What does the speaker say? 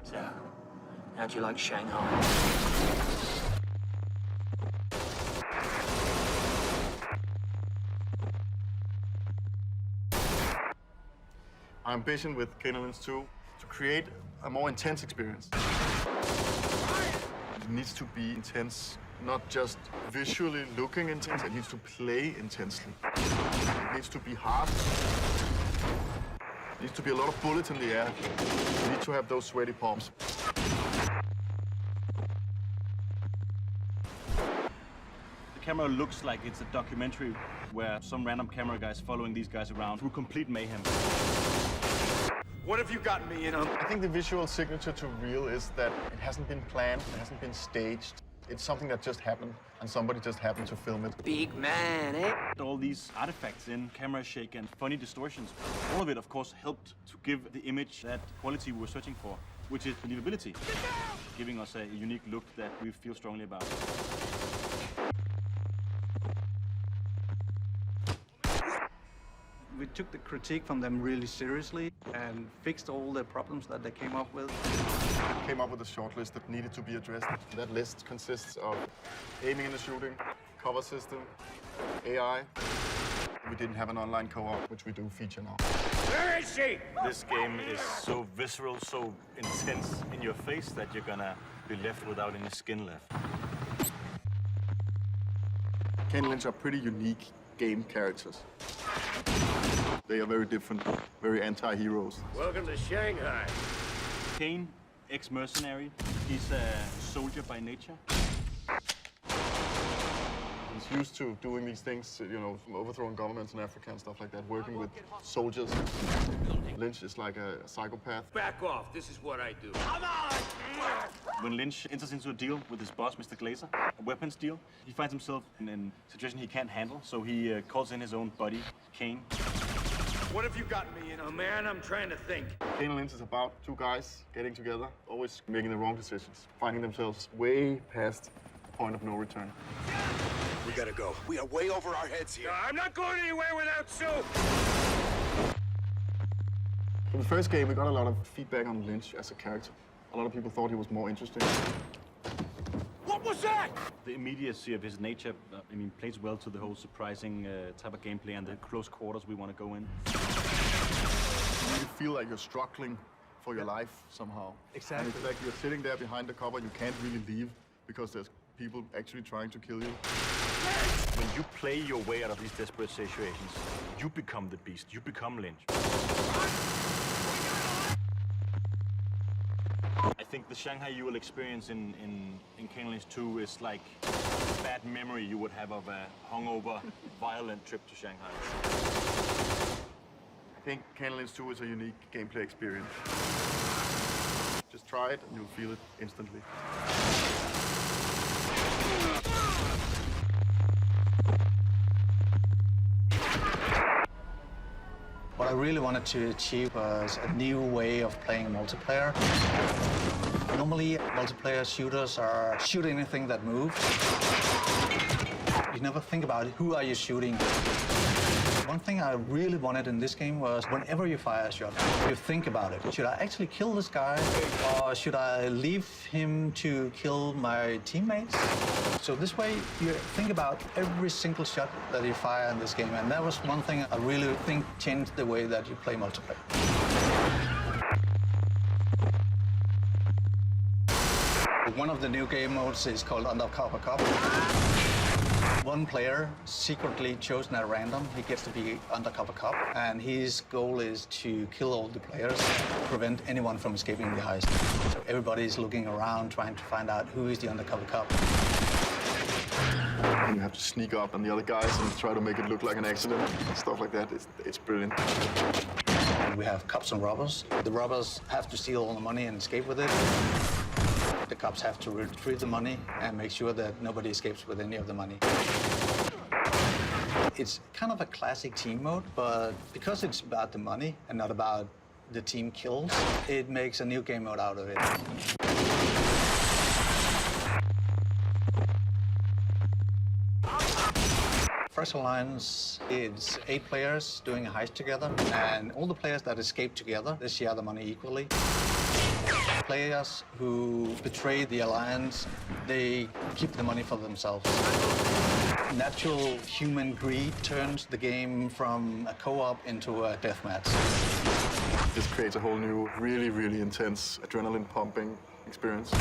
So, how'd you like Shanghai? Our ambition with Kane and Lynch 2 to create a more intense experience. It needs to be intense, not just visually looking intense, it needs to play intensely. It needs to be hard. It needs to be a lot of bullets in the air. You need to have those sweaty palms. The camera looks like it's a documentary where some random camera guy's following these guys around through complete mayhem. What have you gotten me in on? I think the visual signature to Real is that it hasn't been planned, it hasn't been staged. It's something that just happened, and somebody just happened to film it. Big man, eh? All these artifacts in camera shake and funny distortions, all of it, of course, helped to give the image that quality we were searching for, which is believability, giving us a unique look that we feel strongly about. We took the critique from them really seriously and fixed all the problems that they came up with. Came up with a short list that needed to be addressed. That list consists of aiming in the shooting, cover system, AI. We didn't have an online co-op, which we do feature now. Where is she? This game is so visceral, so intense in your face that you're gonna be left without any skin left. Kane and Lynch are pretty unique game characters. They are very different, very anti-heroes. Welcome to Shanghai. Kane, ex-mercenary, he's a soldier by nature. He's used to doing these things, you know, overthrowing governments in Africa and stuff like that, working with soldiers. Lynch is like a psychopath. Back off. This is what I do. When Lynch enters into a deal with his boss, Mr. Glazer, a weapons deal, he finds himself in a situation he can't handle, so he calls in his own buddy, Kane. What have you gotten me in on? Man, I'm trying to think. Kane and Lynch is about two guys getting together, always making the wrong decisions, finding themselves way past the point of no return. We gotta go. We are way over our heads here. I'm not going anywhere without Sue. For the first game, we got a lot of feedback on Lynch as a character. A lot of people thought he was more interesting. What was that? The immediacy of his nature, plays well to the whole surprising type of gameplay and the close quarters we want to go in. You feel like you're struggling for your life somehow. Exactly. And it's like you're sitting there behind the cover, you can't really leave because there's people actually trying to kill you. When you play your way out of these desperate situations, you become the beast, you become Lynch. I think the Shanghai you will experience in Kane and Lynch 2 is like a bad memory you would have of a hungover, violent trip to Shanghai. I think Kane and Lynch 2 is a unique gameplay experience. Just try it and you'll feel it instantly. What I really wanted to achieve was a new way of playing multiplayer. Normally, multiplayer shooters are shoot anything that moves. You never think about who are you shooting. One thing I really wanted in this game was whenever you fire a shot, you think about it. Should I actually kill this guy or should I leave him to kill my teammates? So this way you think about every single shot that you fire in this game, and that was one thing I really think changed the way that you play multiplayer. One of the new game modes is called Undercover Cop. One player, secretly chosen at random, he gets to be undercover cop, and his goal is to kill all the players, prevent anyone from escaping the heist. So everybody is looking around, trying to find out who is the undercover cop. You have to sneak up on the other guys and try to make it look like an accident. Stuff like that, it's brilliant. And we have cops and robbers. The robbers have to steal all the money and escape with it. The cops have to retrieve the money and make sure that nobody escapes with any of the money. It's kind of a classic team mode, but because it's about the money and not about the team kills, it makes a new game mode out of it. Fresh Alliance is 8 players doing a heist together, and all the players that escape together, they share the money equally. Players who betray the Alliance, they keep the money for themselves. Natural human greed turns the game from a co-op into a deathmatch. This creates a whole new, really, really intense adrenaline pumping experience.